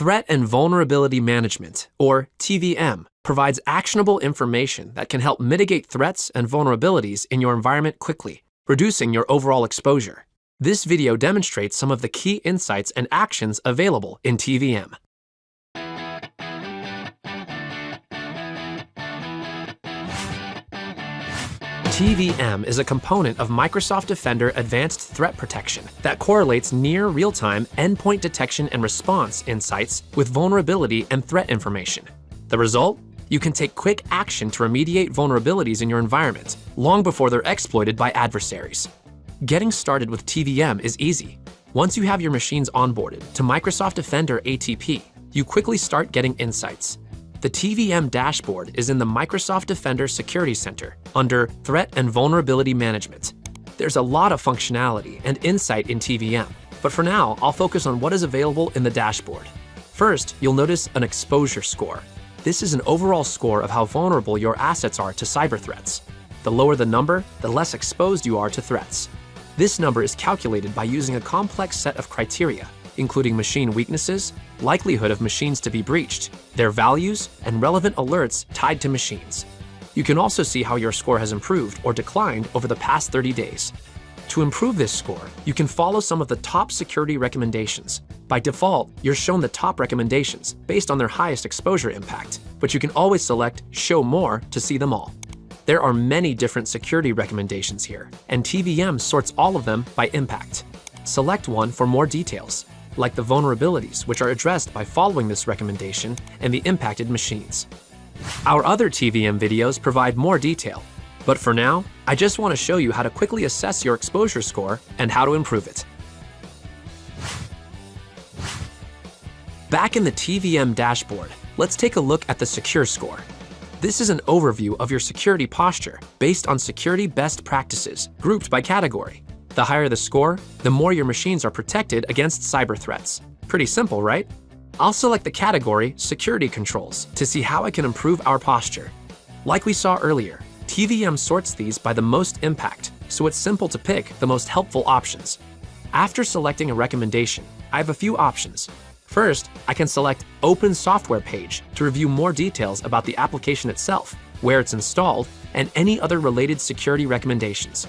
Threat and Vulnerability Management, or TVM, provides actionable information that can help mitigate threats and vulnerabilities in your environment quickly, reducing your overall exposure. This video demonstrates some of the key insights and actions available in TVM. TVM is a component of Microsoft Defender Advanced Threat Protection that correlates near real-time endpoint detection and response insights with vulnerability and threat information. The result? You can take quick action to remediate vulnerabilities in your environment long before they're exploited by adversaries. Getting started with TVM is easy. Once you have your machines onboarded to Microsoft Defender ATP, you quickly start getting insights. The Tvm Dashboard is in the Microsoft Defender Security Center under Threat and Vulnerability Management. There's a lot of functionality and insight in TVM, but for now, I'll focus on what is available in the dashboard. First, you'll notice an exposure score. This is an overall score of how vulnerable your assets are to cyber threats. The lower the number, the less exposed you are to threats. This number is calculated by using a complex set of criteria, including machine weaknesses, likelihood of machines to be breached, their values, and relevant alerts tied to machines. You can also see how your score has improved or declined over the past 30 days. To improve this score, you can follow some of the top security recommendations. By default, you're shown the top recommendations based on their highest exposure impact, but you can always select Show More to see them all. There are many different security recommendations here, and TVM sorts all of them by impact. Select one for more details, like the vulnerabilities which are addressed by following this recommendation and the impacted machines. Our other TVM videos provide more detail, but for now, I just want to show you how to quickly assess your exposure score and how to improve it. Back in the TVM dashboard, let's take a look at the Secure Score. This is an overview of your security posture based on security best practices, grouped by category. The higher the score, the more your machines are protected against cyber threats. Pretty simple, right? I'll select the category Security Controls to see how I can improve our posture. Like we saw earlier, TVM sorts these by the most impact, so it's simple to pick the most helpful options. After selecting a recommendation, I have a few options. First, I can select Open Software Page to review more details about the application itself, where it's installed, and any other related security recommendations.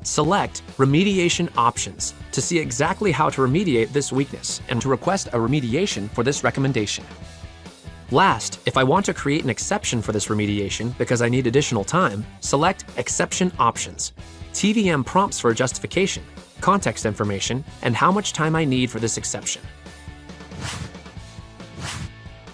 Select Remediation Options to see exactly how to remediate this weakness and to request a remediation for this recommendation. Last, if I want to create an exception for this remediation because I need additional time, select Exception Options. TVM prompts for a justification, context information, and how much time I need for this exception.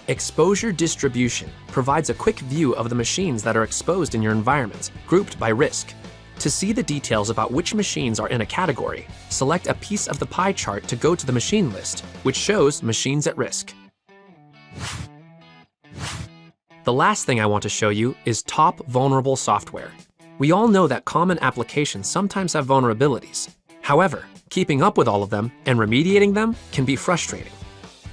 Exposure Distribution provides a quick view of the machines that are exposed in your environment, grouped by risk. To see the details about which machines are in a category, select a piece of the pie chart to go to the machine list, which shows machines at risk. The last thing I want to show you is Top Vulnerable Software. We all know that common applications sometimes have vulnerabilities. However, keeping up with all of them and remediating them can be frustrating.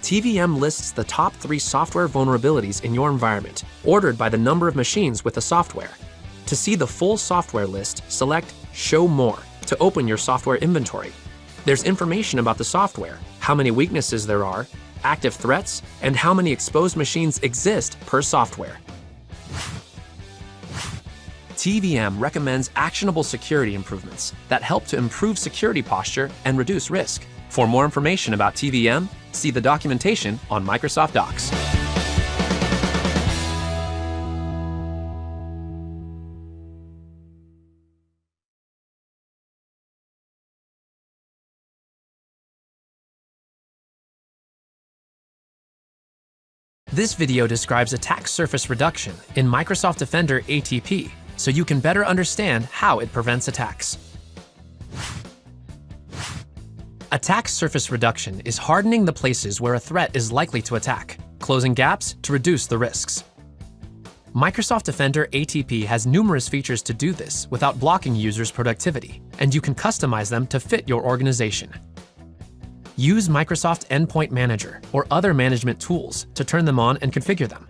TVM lists the top 3 software vulnerabilities in your environment, ordered by the number of machines with the software. To see the full software list, select Show More to open your software inventory. There's information about the software, how many weaknesses there are, active threats, and how many exposed machines exist per software. TVM recommends actionable security improvements that help to improve security posture and reduce risk. For more information about TVM, see the documentation on Microsoft Docs. This video describes attack surface reduction in Microsoft Defender ATP, so you can better understand how it prevents attacks. Attack surface reduction is hardening the places where a threat is likely to attack, closing gaps to reduce the risks. Microsoft Defender ATP has numerous features to do this without blocking users' productivity, and you can customize them to fit your organization. Use Microsoft Endpoint Manager or other management tools to turn them on and configure them.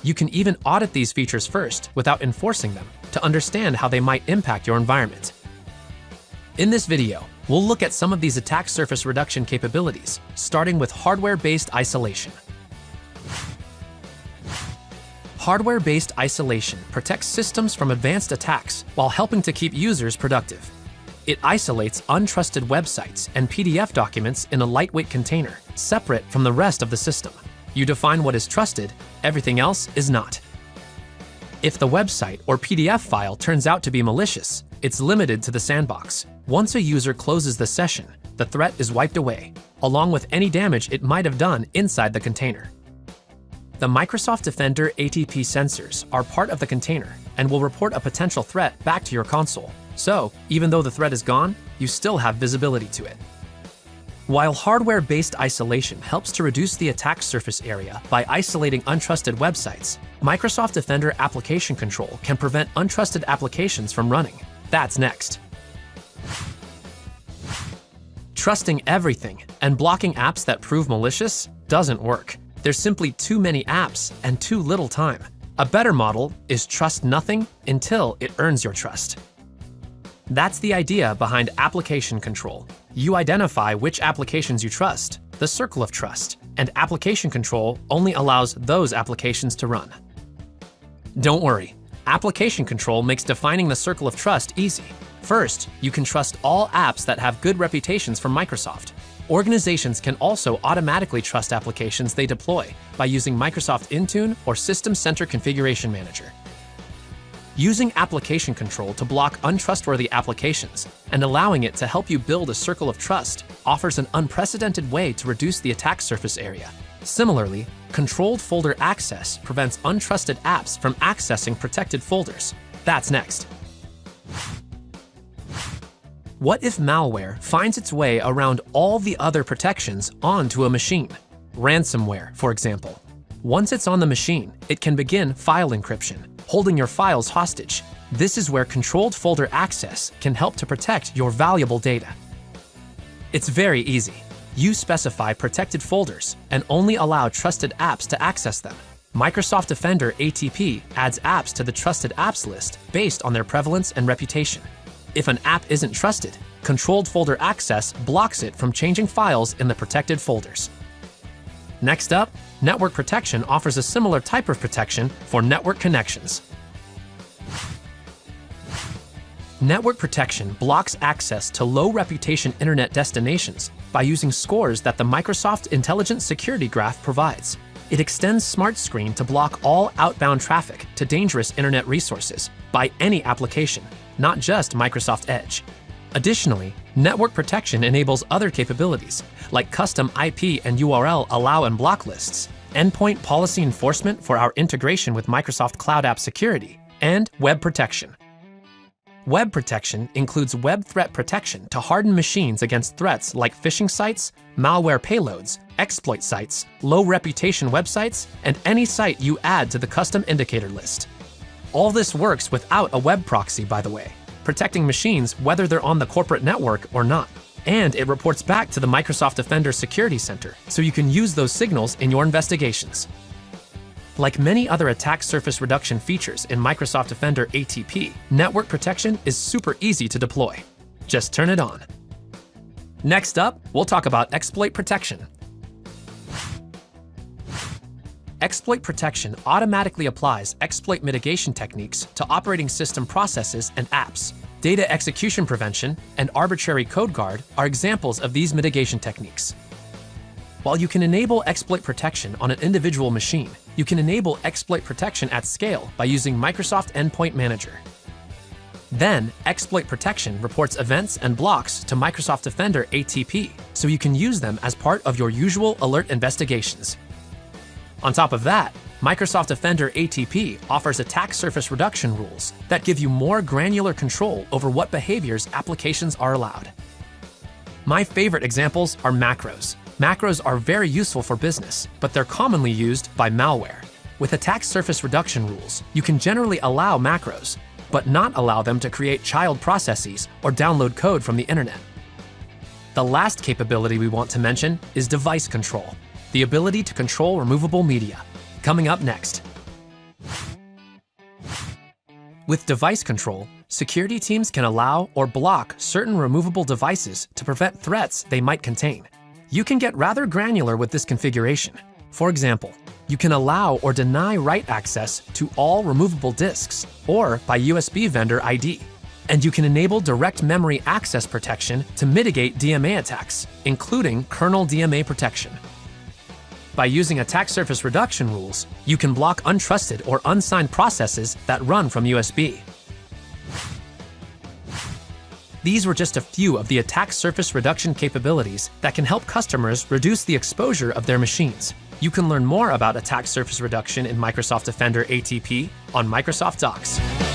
You can even audit these features first without enforcing them to understand how they might impact your environment. In this video, we'll look at some of these attack surface reduction capabilities, starting with hardware-based isolation. Hardware-based isolation protects systems from advanced attacks while helping to keep users productive. It isolates untrusted websites and PDF documents in a lightweight container, separate from the rest of the system. You define what is trusted, everything else is not. If the website or PDF file turns out to be malicious, it's limited to the sandbox. Once a user closes the session, the threat is wiped away, along with any damage it might have done inside the container. The Microsoft Defender ATP sensors are part of the container and will report a potential threat back to your console. So, even though the threat is gone, you still have visibility to it. While hardware-based isolation helps to reduce the attack surface area by isolating untrusted websites, Microsoft Defender Application Control can prevent untrusted applications from running. That's next. Trusting everything and blocking apps that prove malicious doesn't work. There's simply too many apps and too little time. A better model is trust nothing until it earns your trust. That's the idea behind application control. You identify which applications you trust, the circle of trust, and application control only allows those applications to run. Don't worry, application control makes defining the circle of trust easy. First, you can trust all apps that have good reputations from Microsoft. Organizations can also automatically trust applications they deploy by using Microsoft Intune or System Center Configuration Manager. Using application control to block untrustworthy applications and allowing it to help you build a circle of trust offers an unprecedented way to reduce the attack surface area. Similarly, controlled folder access prevents untrusted apps from accessing protected folders. That's next. What if malware finds its way around all the other protections onto a machine? Ransomware, for example. Once it's on the machine, it can begin file encryption, holding your files hostage. This is where controlled folder access can help to protect your valuable data. It's very easy. You specify protected folders and only allow trusted apps to access them. Microsoft Defender ATP adds apps to the trusted apps list based on their prevalence and reputation. If an app isn't trusted, controlled folder access blocks it from changing files in the protected folders. Next up, network protection offers a similar type of protection for network connections. Network protection blocks access to low-reputation internet destinations by using scores that the Microsoft Intelligent Security Graph provides. It extends Smart Screen to block all outbound traffic to dangerous internet resources by any application, not just Microsoft Edge. Additionally, network protection enables other capabilities, like custom IP and URL allow and block lists, endpoint policy enforcement for our integration with Microsoft Cloud App Security, and web protection. Web protection includes web threat protection to harden machines against threats like phishing sites, malware payloads, exploit sites, low-reputation websites, and any site you add to the custom indicator list. All this works without a web proxy, by the way, protecting machines whether they're on the corporate network or not. And it reports back to the Microsoft Defender Security Center, so you can use those signals in your investigations. Like many other attack surface reduction features in Microsoft Defender ATP, network protection is super easy to deploy. Just turn it on. Next up, we'll talk about exploit protection. Exploit protection automatically applies exploit mitigation techniques to operating system processes and apps. Data execution prevention and arbitrary code guard are examples of these mitigation techniques. While you can enable exploit protection on an individual machine, you can enable exploit protection at scale by using Microsoft Endpoint Manager. Then, exploit protection reports events and blocks to Microsoft Defender ATP, so you can use them as part of your usual alert investigations. On top of that, Microsoft Defender ATP offers attack surface reduction rules that give you more granular control over what behaviors applications are allowed. My favorite examples are macros. Macros are very useful for business, but they're commonly used by malware. With attack surface reduction rules, you can generally allow macros, but not allow them to create child processes or download code from the internet. The last capability we want to mention is device control, the ability to control removable media. Coming up next. With device control, security teams can allow or block certain removable devices to prevent threats they might contain. You can get rather granular with this configuration. For example, You can allow or deny write access to all removable disks or by USB vendor ID. And you can enable direct memory access protection to mitigate DMA attacks, including kernel DMA protection. By using attack surface reduction rules, you can block untrusted or unsigned processes that run from USB. These were just a few of the attack surface reduction capabilities that can help customers reduce the exposure of their machines. You can learn more about attack surface reduction in Microsoft Defender ATP on Microsoft Docs.